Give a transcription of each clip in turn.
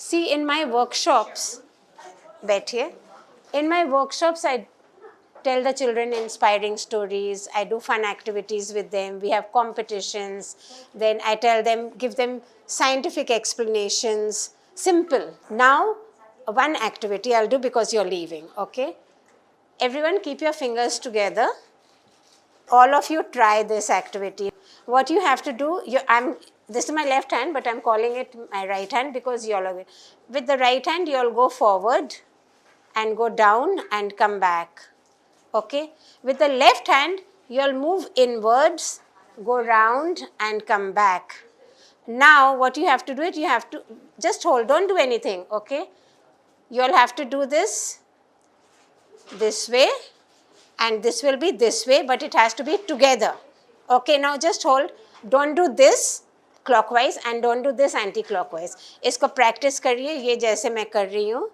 See, in my workshops, बैठिए, in my workshops I tell the children inspiring stories, I do fun activities with them, we have competitions, then I tell them, give them scientific explanations, simple. Now, one activity I'll do because you're leaving, okay? Everyone keep your fingers together. All of you try this activity. What you have to do, this is my left hand, but I'm calling it my right hand because you'll, with the right hand, you'll go forward and go down and come back. Okay? With the left hand, you'll move inwards, go round and come back. Now, what you have to do, you have to just hold, don't do anything, okay? You'll have to do this way, and this will be this way, but it has to be together. Okay, now just hold. Don't do this clockwise and don't do this anti-clockwise. इसको practice करिए, ये जैसे मैं कर रही हूँ,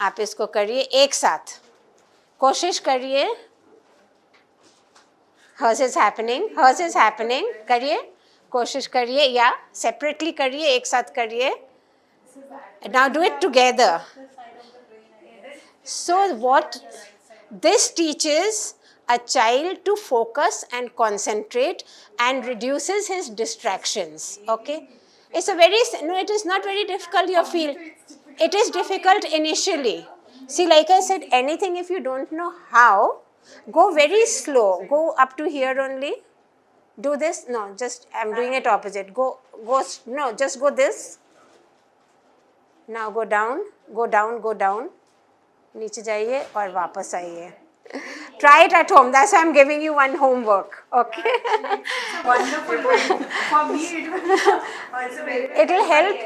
आप इसको करिए एक साथ. कोशिश करिए. Hers is happening. करिए. कोशिश करिए या separately करिए, एक साथ करिए. Now do it together. So what this teaches a child to focus and concentrate and reduces his distractions. Okay? It's it is not very difficult, you feel. It is difficult initially. See, like I said, anything if you don't know how, go very slow. Go up to here only. Do this. No, just, I'm doing it opposite. Just go this. Now go down. नीचे जाइए और वापस आइए. Try it at home. That's why I'm giving you one homework. Okay? Wonderful. For me, it will help.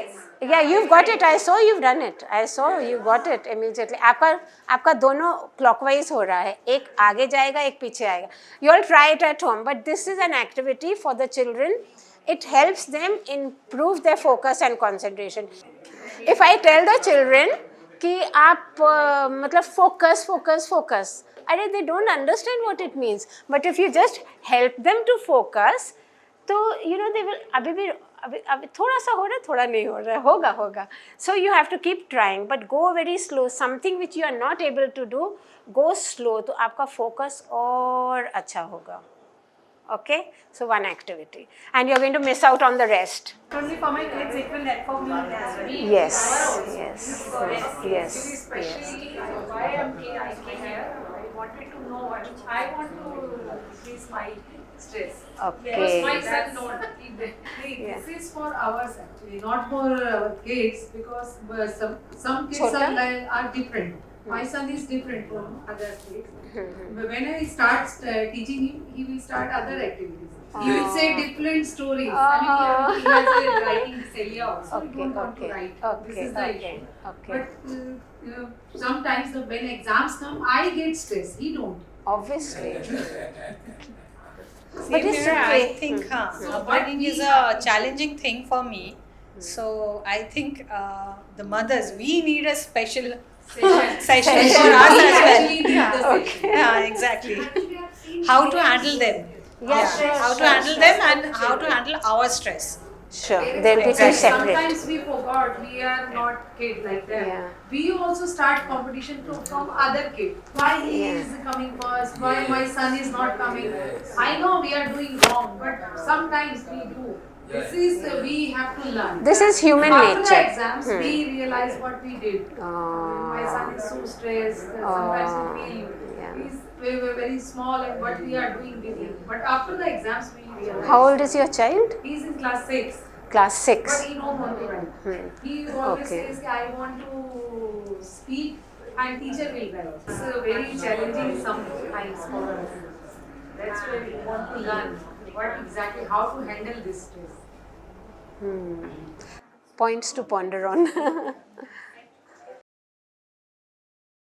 Yeah, you've got it. I saw you've done it. I saw you got it immediately. आपका दोनों clockwise हो रहा है. एक आगे जाएगा, एक पीछे आएगा. You'll try it at home. But this is an activity for the children. It helps them improve their focus and concentration. If I tell the children कि आप मतलब focus, अरे they don't understand what it means. But if you just help them to focus, तो they will अभी थोड़ा सा हो रहा है, थोड़ा नहीं हो रहा है, होगा. So you have to keep trying, but go very slow. Something which you are not able to do, go slow. तो आपका focus और अच्छा होगा. Okay, so one activity, and you're going to miss out on the rest. only for my kids, it will help for me as well. Yes. Especially why I came here. I wanted to know what I want to release my stress. Okay. Because my son don't. This is for ours actually, not for our kids, because some kids are different. My son is different from other kids. When I start teaching him, he will start other activities. He will say different stories. I mean, he has a writing cellia also. He don't want to write. This is the issue. But sometimes when exams come, I get stressed. He don't. Obviously. But I think upbringing is a challenging thing for me. So I think the mothers, we need a special session for us as well. Yeah, exactly. How to handle them. How to handle them and how to handle our stress. Sure, they'll be two separate. Sometimes we forgot we are not kids like them. Yeah. We also start competition from other kids. Why he is coming first? Why my son is not coming? I know we are doing wrong, but sometimes we do. This is we have to learn. This is human After nature. the exams, we realize what we did. My son is so stressed. Sometimes we feel he's very small and what we are doing with him. But after the exams, we realize. How old is your child? He's in class 6. Class 6. But he knows how to write. He always says, I want to speak and teacher will write. It's very challenging sometimes for us. That's why we want to learn how to handle this stress. Points to ponder on.